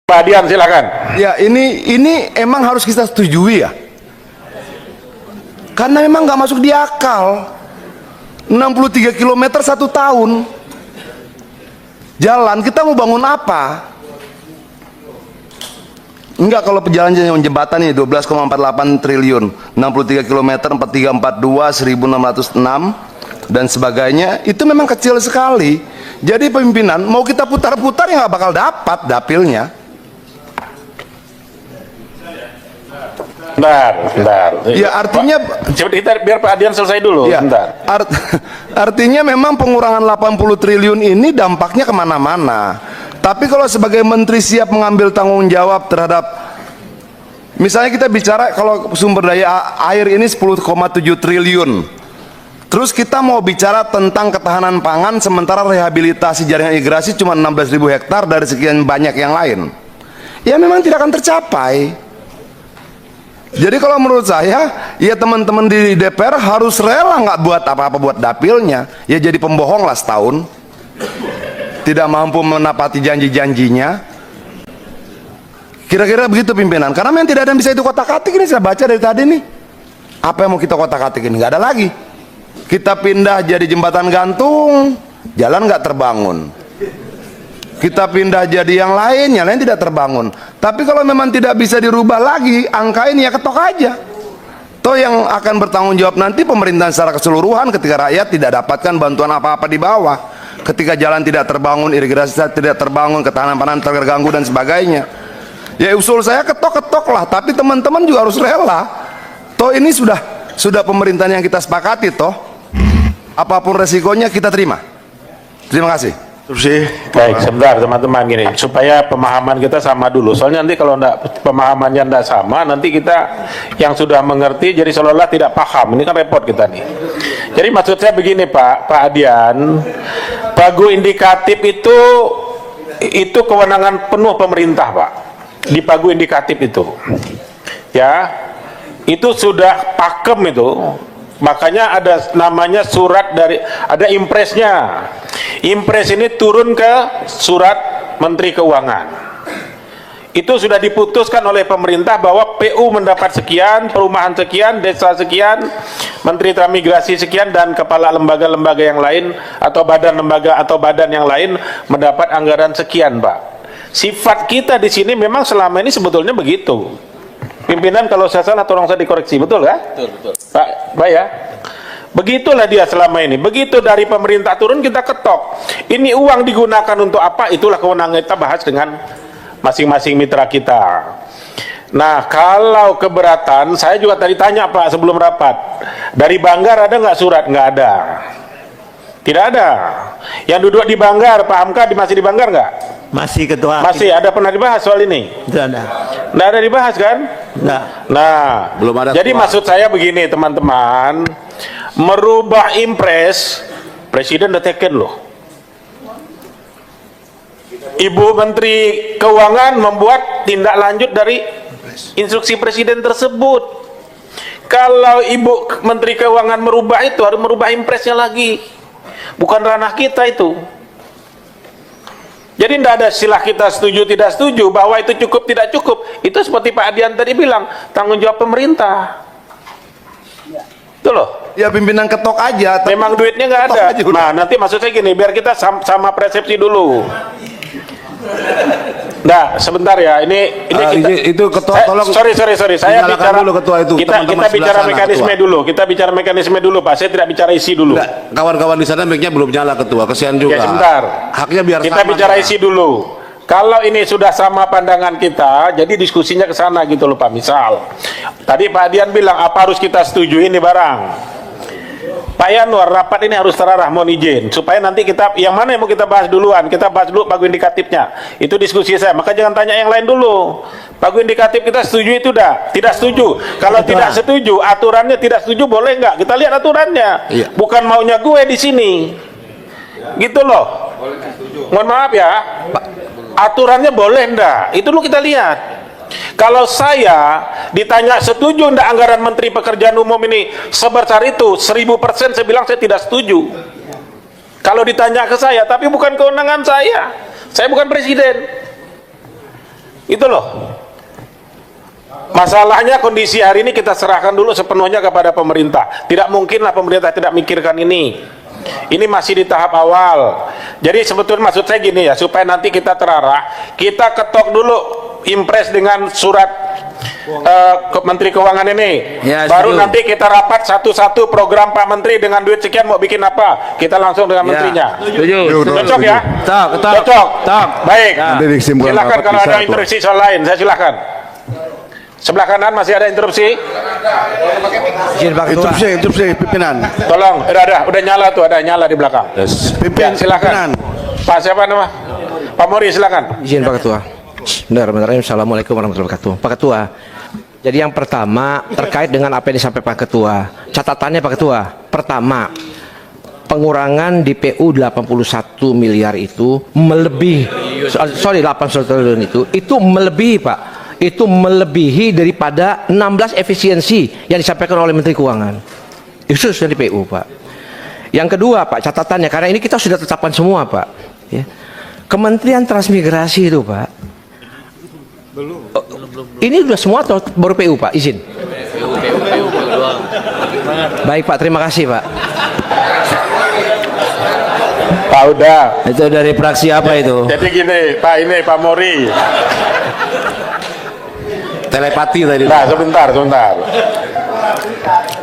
Pak Adian, silakan. Ya, ini emang harus kita setujui ya. Karena memang nggak masuk di akal. 63 km 1 tahun. Jalan, kita mau bangun apa? Enggak, kalau jalan jembatan ini 12,48 triliun, 63 km, 4342, 1606 dan sebagainya, itu memang kecil sekali. Jadi pemimpinan mau kita putar-putar ya nggak bakal dapat dapilnya. Bentar. Ya artinya biar Pak Adian selesai dulu. ya, Bentar. artinya memang pengurangan 80 triliun ini dampaknya kemana-mana. Tapi kalau sebagai menteri siap mengambil tanggung jawab terhadap, misalnya kita bicara kalau sumber daya air ini 10,7 triliun, terus kita mau bicara tentang ketahanan pangan sementara rehabilitasi jaringan irigasi cuma 16.000 hektar dari sekian banyak yang lain, ya memang tidak akan tercapai. Jadi kalau menurut saya, ya teman-teman di DPR harus rela nggak buat apa-apa buat dapilnya, ya jadi pembohong lah setahun, tidak mampu menepati janji-janjinya. Kira-kira begitu pimpinan. Karena memang tidak ada yang bisa itu kotak-katik. Ini saya baca dari tadi nih. Apa yang mau kita kotak-katik ini? Nggak ada lagi. Kita pindah jadi jembatan gantung, jalan nggak terbangun. Kita pindah jadi yang lain tidak terbangun. Tapi kalau memang tidak bisa dirubah lagi, angka ini ya ketok aja. Toh yang akan bertanggung jawab nanti pemerintahan secara keseluruhan ketika rakyat tidak dapatkan bantuan apa-apa di bawah. Ketika jalan tidak terbangun, irigasi tidak terbangun, ketahanan pangan terganggu dan sebagainya. Ya usul saya ketok-ketok lah, tapi teman-teman juga harus rela. Toh ini sudah pemerintahan yang kita sepakati toh. Apapun resikonya kita terima. Terima kasih. Baik, sebentar teman-teman, gini supaya pemahaman kita sama dulu. Soalnya nanti kalau pemahamannya tidak sama, nanti kita yang sudah mengerti jadi seolah-olah tidak paham. Ini kan repot kita nih. Jadi maksud saya begini Pak Adian, pagu indikatif itu kewenangan penuh pemerintah Pak. Di pagu indikatif itu, ya itu sudah pakem itu. Makanya ada namanya surat dari, ada impresnya. Impres ini turun ke surat Menteri Keuangan. Itu sudah diputuskan oleh pemerintah bahwa PU mendapat sekian, perumahan sekian, desa sekian, Menteri Transmigrasi sekian, dan kepala lembaga-lembaga yang lain atau badan lembaga atau badan yang lain mendapat anggaran sekian, Pak. Sifat kita di sini memang selama ini sebetulnya begitu. Pimpinan kalau saya salah tolong saya dikoreksi, betul ya? Betul. Pak ya. Begitulah dia selama ini. Begitu dari pemerintah turun kita ketok. Ini uang digunakan untuk apa? Itulah kewenangan kita bahas dengan masing-masing mitra kita. Nah, kalau keberatan, saya juga tadi tanya Pak sebelum rapat. Dari Banggar ada nggak surat? Nggak ada. Tidak ada. Yang duduk di Banggar, Pak Hamka masih di Banggar nggak? Masih ketua. Masih ada, pernah dibahas soal ini? Tidak ada. Nggak ada dibahas kan? Nggak. Nah, belum ada. Jadi maksud saya begini teman-teman, merubah impres, Presiden udah teken loh. Ibu Menteri Keuangan membuat tindak lanjut dari instruksi Presiden tersebut. Kalau Ibu Menteri Keuangan merubah itu, harus merubah impresnya lagi. Bukan ranah kita itu. Jadi tidak ada istilah kita setuju tidak setuju bahwa itu cukup tidak cukup. Itu seperti Pak Adian tadi bilang, tanggung jawab pemerintah. Itu loh. Ya pimpinan ketok aja. Memang duitnya nggak ada. Nah nanti maksud saya gini, biar kita sama persepsi dulu. Nah sebentar ya, ini kita, itu ketua tolong. Sorry. Saya bicara dulu ketua itu. Kita bicara mekanisme ketua. Dulu. Kita bicara mekanisme dulu, Pak. Saya tidak bicara isi dulu. Kawan-kawan di sana mic-nya belum nyala ketua, kesian juga. Ya sebentar. Haknya biar kita sama bicara ya. isi dulu. Kalau ini sudah sama pandangan kita, jadi diskusinya ke sana gitu loh Pak. Misal, tadi Pak Adian bilang apa harus kita setujui ini barang. Pak Yanwar, rapat ini harus terarah, mohon izin supaya nanti kita, yang mana yang mau kita bahas duluan, kita bahas dulu pagu indikatifnya. Itu diskusi saya, maka jangan tanya yang lain dulu. Pagu indikatif kita setuju itu dah, tidak setuju. Kalau tidak setuju, aturannya tidak setuju boleh nggak? Kita lihat aturannya. Iya. Bukan maunya gue di sini. Gitu loh. Mohon maaf ya. Aturannya boleh ndak? Itu dulu kita lihat. Kalau saya ditanya setuju ndak anggaran Menteri Pekerjaan Umum ini sebesar itu 1000%, saya bilang saya tidak setuju. Kalau ditanya ke saya, tapi bukan kewenangan saya bukan presiden. Itu loh. Masalahnya kondisi hari ini kita serahkan dulu sepenuhnya kepada pemerintah. Tidak mungkinlah pemerintah tidak mikirkan ini. Ini masih di tahap awal. Jadi sebetulnya maksud saya gini ya, supaya nanti kita terarah, kita ketok dulu impres dengan surat Menteri Keuangan ini. Ya, baru setuju. nanti kita rapat satu-satu program Pak Menteri dengan duit sekian mau bikin apa. Kita langsung dengan menterinya. Setuju. Cocok ya? Cocok. Baik. Nanti disimpulkan Silakan rapat kalau bisa ada tuh. interupsi soal lain, saya silakan. Sebelah kanan masih ada interupsi? Izin Pak Ketua. Interupsi pimpinan. Tolong, udah nyala tuh, ada nyala di belakang. Pimpin, Silakan. Pak siapa nama? Pak Mori silakan. Izin Pak Ketua. Bentar. Assalamualaikum warahmatullahi wabarakatuh. Pak Ketua. Jadi yang pertama terkait dengan apa yang disampaikan Pak Ketua. Catatannya Pak Ketua. Pertama, pengurangan DPU 81 miliar itu melebihi 8 triliun itu melebihi Pak. Itu melebihi daripada 16 efisiensi yang disampaikan oleh Menteri Keuangan. Itu sudah DPU Pak. Yang kedua Pak, catatannya karena ini kita sudah tetapkan semua Pak. Ya. Kementerian Transmigrasi itu Pak. Ini sudah semua atau baru PU Pak? Izin. Baik Pak, terima kasih Pak. Pak udah. Itu dari fraksi apa itu? Jadi gini, Pak ini Pak Mori. Telepati tadi. Nah, sebentar.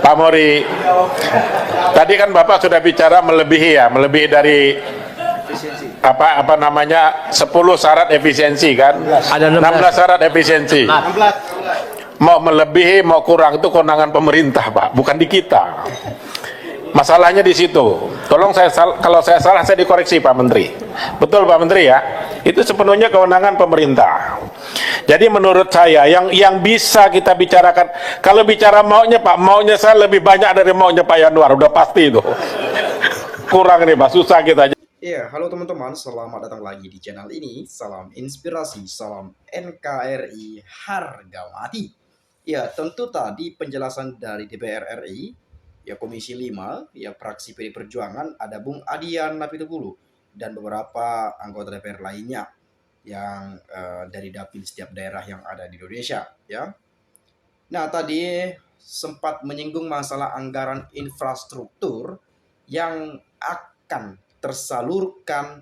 Pak Mori. Tadi kan Bapak sudah bicara melebihi dari apa namanya 10 syarat efisiensi kan? Ada 16 syarat efisiensi. Mau melebihi mau kurang itu kewenangan pemerintah, Pak, bukan di kita. Masalahnya di situ. Tolong kalau saya salah saya dikoreksi Pak Menteri. Betul Pak Menteri ya? Itu sepenuhnya kewenangan pemerintah. Jadi menurut saya yang bisa kita bicarakan, kalau bicara maunya Pak, maunya saya lebih banyak dari maunya Pak Yanuar, udah pasti itu. Kurang nih Pak, susah kita. Iya, halo teman-teman, selamat datang lagi di channel ini. Salam inspirasi, salam NKRI harga mati. Ya, tentu tadi penjelasan dari DPR RI, ya Komisi 5, ya fraksi PD Perjuangan, ada Bung Adian Napitupulu dan beberapa anggota DPR lainnya yang dari dapil setiap daerah yang ada di Indonesia, ya. Nah, tadi sempat menyinggung masalah anggaran infrastruktur yang akan tersalurkan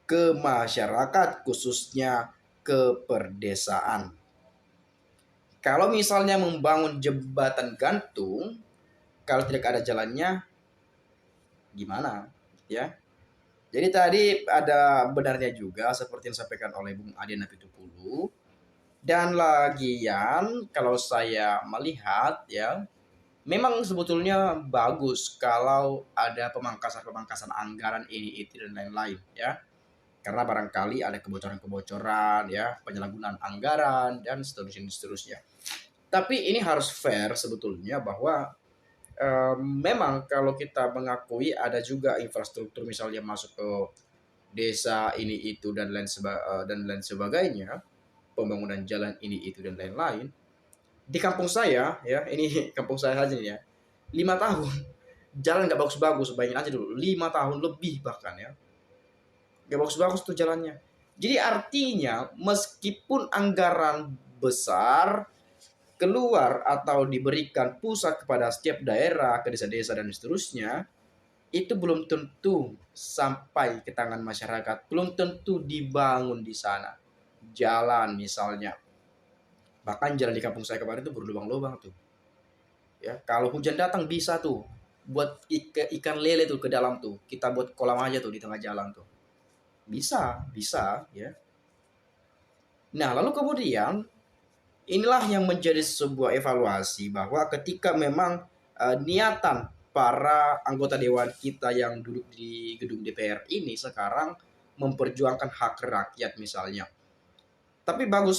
ke masyarakat, khususnya ke perdesaan. Kalau misalnya membangun jembatan gantung, kalau tidak ada jalannya, gimana? Ya. Jadi tadi ada benarnya juga seperti yang disampaikan oleh Bung Adian Napitupulu. Dan lagian kalau saya melihat ya, memang sebetulnya bagus kalau ada pemangkasan anggaran ini itu dan lain-lain ya. Karena barangkali ada kebocoran-kebocoran ya, penyalahgunaan anggaran dan seterusnya. Tapi ini harus fair sebetulnya bahwa memang kalau kita mengakui ada juga infrastruktur misalnya masuk ke desa ini itu dan lain sebagainya, pembangunan jalan ini itu dan lain-lain. Di kampung saya ya, ini kampung saya saja nih ya, 5 tahun jalan nggak bagus-bagus, bayangin aja dulu 5 tahun lebih bahkan ya, nggak bagus-bagus tuh jalannya. Jadi artinya meskipun anggaran besar keluar atau diberikan pusat kepada setiap daerah, ke desa-desa dan seterusnya, itu belum tentu sampai ke tangan masyarakat, belum tentu dibangun di sana. Jalan misalnya, bahkan jalan di kampung saya kemarin itu berlubang-lubang tuh. Ya, kalau hujan datang bisa tuh buat ikan lele tuh ke dalam tuh, kita buat kolam aja tuh di tengah jalan tuh. Bisa ya. Nah, lalu kemudian inilah yang menjadi sebuah evaluasi bahwa ketika memang niatan para anggota dewan kita yang duduk di gedung DPR ini sekarang memperjuangkan hak rakyat misalnya. Tapi bagus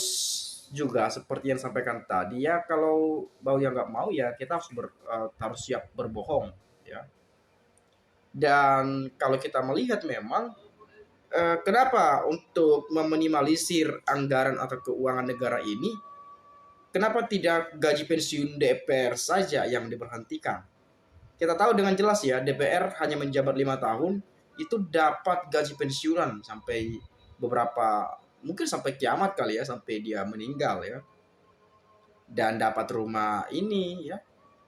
juga seperti yang disampaikan tadi ya, kalau mau yang nggak mau ya kita harus siap berbohong ya. Dan kalau kita melihat memang kenapa untuk meminimalisir anggaran atau keuangan negara ini, kenapa tidak gaji pensiun DPR saja yang diberhentikan? Kita tahu dengan jelas ya, DPR hanya menjabat 5 tahun, itu dapat gaji pensiunan sampai beberapa mungkin sampai kiamat kali ya, sampai dia meninggal ya, dan dapat rumah ini ya,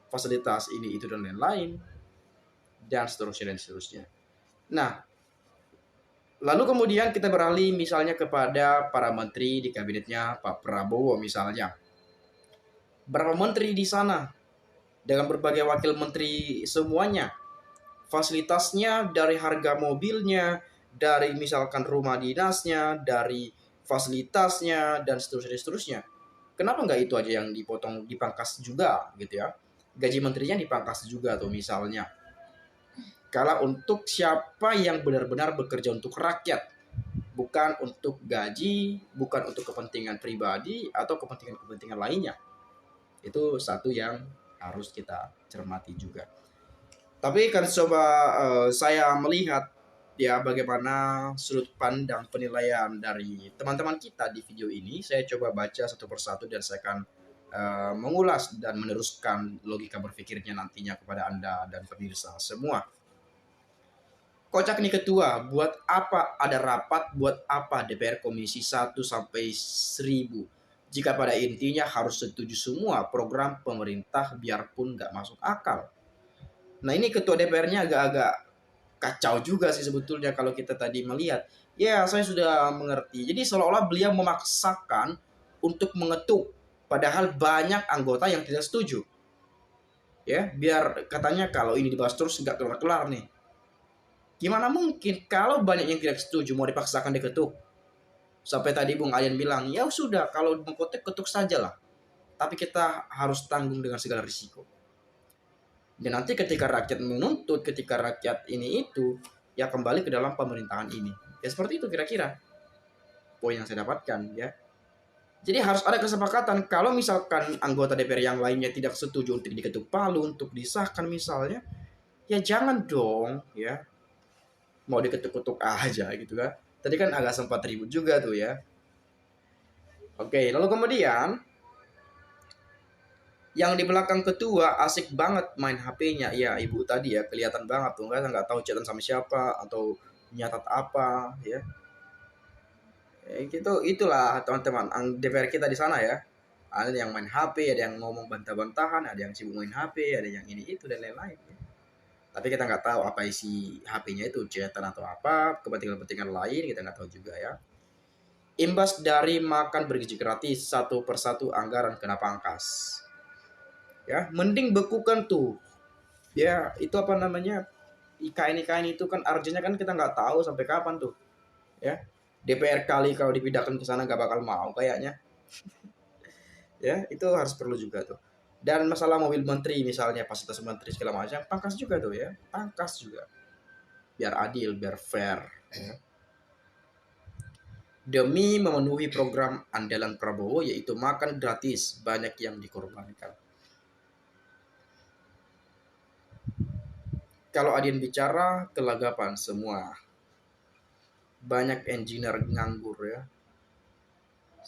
fasilitas ini itu dan lain-lain, dan seterusnya dan seterusnya. Nah, lalu kemudian kita beralih misalnya kepada para menteri di kabinetnya Pak Prabowo misalnya. Berapa menteri di sana dengan berbagai wakil menteri semuanya. Fasilitasnya dari harga mobilnya, dari misalkan rumah dinasnya, dari fasilitasnya dan seterusnya. Kenapa nggak itu aja yang dipotong, dipangkas juga gitu ya? Gaji menterinya dipangkas juga tuh misalnya. Kalau untuk siapa yang benar-benar bekerja untuk rakyat, bukan untuk gaji, bukan untuk kepentingan pribadi atau kepentingan-kepentingan lainnya. Itu satu yang harus kita cermati juga. Tapi kan coba saya melihat ya bagaimana sudut pandang penilaian dari teman-teman kita di video ini. Saya coba baca satu persatu dan saya akan mengulas dan meneruskan logika berpikirnya nantinya kepada Anda dan pemirsa semua. Kocak nih ketua, buat apa ada rapat, buat apa DPR Komisi 1 sampai 1000? Jika pada intinya harus setuju semua program pemerintah biarpun nggak masuk akal. Nah ini ketua DPR-nya agak-agak kacau juga sih sebetulnya kalau kita tadi melihat. Ya saya sudah mengerti. Jadi seolah-olah beliau memaksakan untuk mengetuk. Padahal banyak anggota yang tidak setuju. Ya, biar katanya kalau ini dibahas terus nggak kelar-kelar nih. Gimana mungkin kalau banyak yang tidak setuju mau dipaksakan diketuk? Sampai tadi Bung Aryan bilang, ya sudah kalau mau ketuk saja lah. Tapi kita harus tanggung dengan segala risiko. Dan nanti ketika rakyat menuntut, ketika rakyat ini itu, ya kembali ke dalam pemerintahan ini. Ya seperti itu kira-kira poin yang saya dapatkan ya. Jadi harus ada kesepakatan. Kalau misalkan anggota DPR yang lainnya tidak setuju untuk diketuk palu, untuk disahkan misalnya, ya jangan dong ya. Mau diketuk-ketuk aja gitu kan. Tadi kan agak sempat ribut juga tuh ya. Oke, lalu kemudian yang di belakang ketua asik banget main HP-nya. Ya, ibu tadi ya kelihatan banget tuh, nggak tahu chatan sama siapa atau nyatat apa ya. Gitu itulah teman-teman DPR kita di sana ya. Ada yang main HP, ada yang ngomong bantah-bantahan, ada yang sibuk main HP, ada yang ini itu dan lain-lain. Tapi kita nggak tahu apa isi HP-nya itu, chatan atau apa, kepentingan-kepentingan lain kita nggak tahu juga ya. Imbas dari makan bergizi gratis, satu persatu anggaran kena pangkas. Ya, mending bekukan tuh. Ya, itu apa namanya? IKN itu kan artinya kan kita nggak tahu sampai kapan tuh. Ya, DPR kali kalau dipindahkan ke sana nggak bakal mau kayaknya. Ya, itu harus perlu juga tuh. Dan masalah mobil menteri misalnya, fasilitas menteri segala macam, pangkas juga tuh ya, pangkas juga. Biar adil, biar fair. Ya. Demi memenuhi program andalan Prabowo yaitu makan gratis, banyak yang dikorbankan. Kalau Adin bicara, kelagapan semua. Banyak engineer nganggur ya.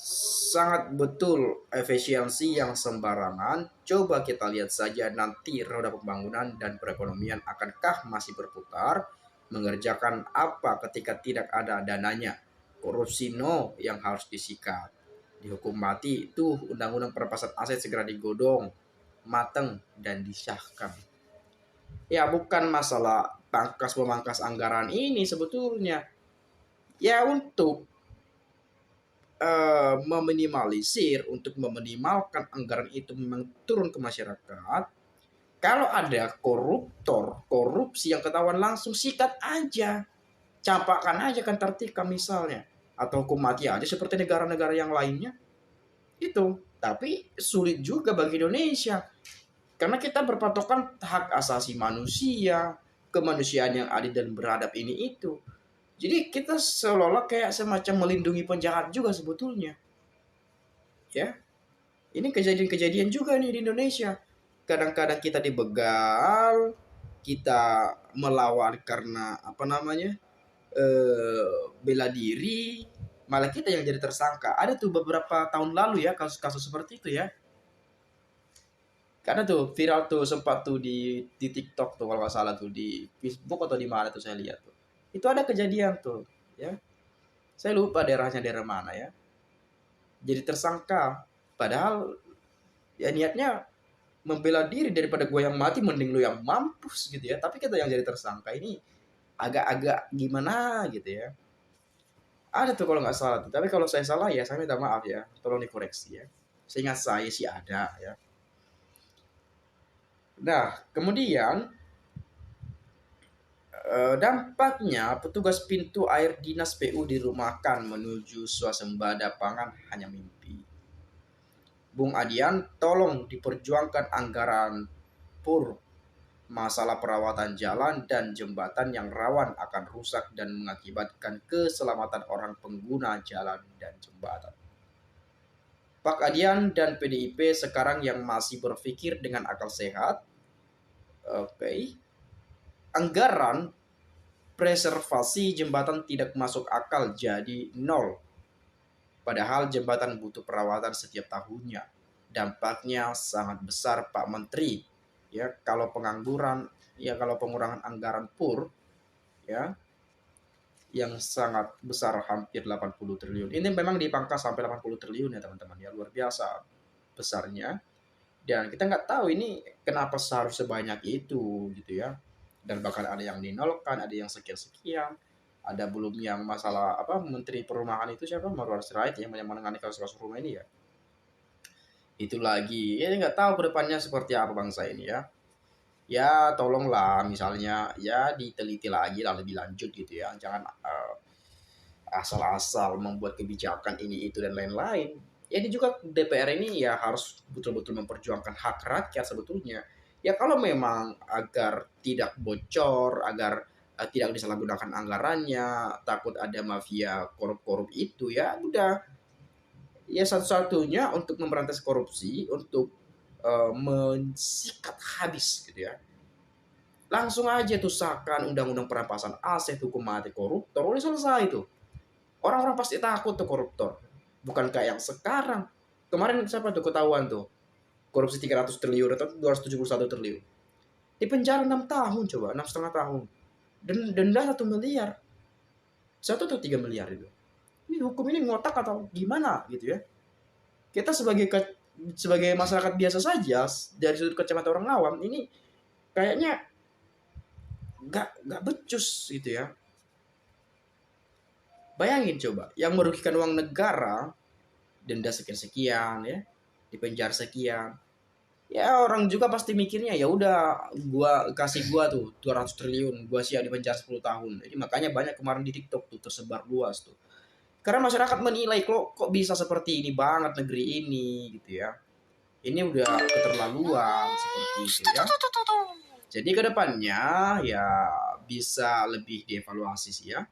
Sangat betul efisiensi yang sembarangan. Coba kita lihat saja nanti roda pembangunan dan perekonomian akankah masih berputar, mengerjakan apa ketika tidak ada dananya. Korupsi no yang harus disikat. Dihukum mati itu undang-undang perampasan aset segera digodong, mateng dan disahkan. Ya bukan masalah pangkas memangkas anggaran ini sebetulnya. Ya untuk meminimalisir, untuk meminimalkan anggaran itu memang turun ke masyarakat. Kalau ada koruptor, korupsi yang ketahuan langsung sikat aja, campakkan aja kan tertibkan misalnya, atau hukum mati aja seperti negara-negara yang lainnya. Itu, tapi sulit juga bagi Indonesia karena kita berpatokan hak asasi manusia, kemanusiaan yang adil dan beradab ini itu. Jadi kita seolah-olah kayak semacam melindungi penjahat juga sebetulnya. Ya. Ini kejadian-kejadian juga nih di Indonesia. Kadang-kadang kita dibegal, kita melawan karena apa namanya? Bela diri, malah kita yang jadi tersangka. Ada tuh beberapa tahun lalu ya kasus-kasus seperti itu ya. Karena tuh viral tuh sempat tuh di TikTok tuh kalau nggak salah tuh di Facebook atau di mana tuh saya lihat tuh. Itu ada kejadian tuh ya Saya lupa daerahnya daerah mana ya. Jadi tersangka. Padahal ya niatnya membela diri daripada gue yang mati mending lu yang mampus gitu ya. Tapi kita yang jadi tersangka ini agak-agak gimana gitu ya. Ada tuh kalau nggak salah tuh. Tapi kalau saya salah ya saya minta maaf ya. Tolong dikoreksi ya. Seingat saya sih ada ya. Nah, kemudian dampaknya petugas pintu air dinas PU dirumahkan menuju swasembada pangan hanya mimpi. Bung Adian, tolong diperjuangkan anggaran PUR, masalah perawatan jalan dan jembatan yang rawan akan rusak dan mengakibatkan keselamatan orang pengguna jalan dan jembatan. Pak Adian dan PDIP sekarang yang masih berpikir dengan akal sehat, anggaran preservasi jembatan tidak masuk akal jadi nol. Padahal jembatan butuh perawatan setiap tahunnya. Dampaknya sangat besar Pak Menteri. Ya, kalau pengangguran, ya kalau pengurangan anggaran PUR ya yang sangat besar hampir 80 triliun. Ini memang dipangkas sampai 80 triliun ya teman-teman ya, luar biasa besarnya. Dan kita nggak tahu ini kenapa seharusnya sebanyak itu gitu ya. Dan bahkan ada yang dinolkan, ada yang sekian-sekian. Ada belum yang masalah apa Menteri Perumahan itu siapa, Marwar Sirait yang menangani kasus-kasus rumah ini ya. Itu lagi ya nggak tahu kedepannya seperti apa bangsa ini ya. Ya tolonglah misalnya ya diteliti lagi lah lebih lanjut gitu ya. Jangan asal-asal membuat kebijakan ini itu dan lain-lain. Ya ini juga DPR ini ya harus betul-betul memperjuangkan hak rakyat sebetulnya. Ya kalau memang agar tidak bocor, agar tidak disalahgunakan anggarannya, takut ada mafia korup-korup itu ya udah. Ya satu-satunya untuk memberantas korupsi, untuk mensikat habis gitu ya. Langsung aja tuh sahkan undang-undang perampasan aset, hukum mati koruptor, udah selesai tuh. Orang-orang pasti takut tuh koruptor. Bukan kayak yang sekarang. Kemarin siapa tuh ketahuan tuh? Korupsi 300 triliun atau 271 triliun. Di penjara 6 tahun coba, 6,5 tahun. Denda 1 miliar. 1 atau 3 miliar itu. Ini hukum ini ngotak atau gimana gitu ya. Kita sebagai masyarakat biasa saja dari sudut kacamata orang awam ini kayaknya nggak becus gitu ya. Bayangin coba, yang merugikan uang negara, denda sekian-sekian ya, dipenjara sekian. Ya orang juga pasti mikirnya ya udah gua tuh 200 triliun, gua siap dipenjara 10 tahun. Jadi makanya banyak kemarin di TikTok tuh tersebar luas tuh. Karena masyarakat menilai kok bisa seperti ini banget negeri ini gitu ya. Ini udah keterlaluan seperti itu ya. Jadi kedepannya ya bisa lebih dievaluasi sih ya.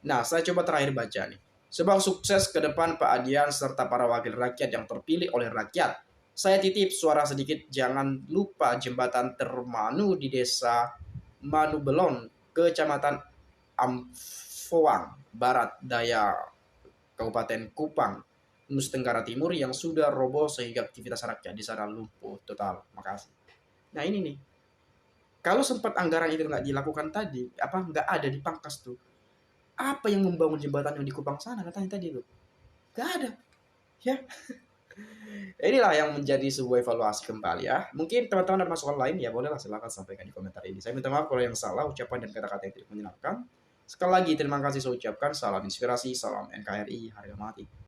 Nah, saya coba terakhir baca nih. Sebab sukses ke depan Pak Adian serta para wakil rakyat yang terpilih oleh rakyat. Saya titip suara sedikit, jangan lupa jembatan Termanu di desa Manubelon, Kecamatan Amfoang, Barat Daya, Kabupaten Kupang, Nusa Tenggara Timur yang sudah roboh sehingga aktivitas rakyat di sana lumpuh total. Makasih. Nah ini nih, kalau sempat anggaran itu nggak dilakukan tadi, apa nggak ada dipangkas tuh? Apa yang membangun jembatan yang di Kupang sana katanya tadi tuh? Nggak ada, ya. Inilah yang menjadi sebuah evaluasi kembali ya. Mungkin teman-teman ada masukan lain ya bolehlah silakan sampaikan di komentar ini. Saya minta maaf kalau yang salah ucapan dan kata-kata yang tidak menyenangkan. Sekali lagi terima kasih saya ucapkan. Salam inspirasi, salam NKRI, harga mati.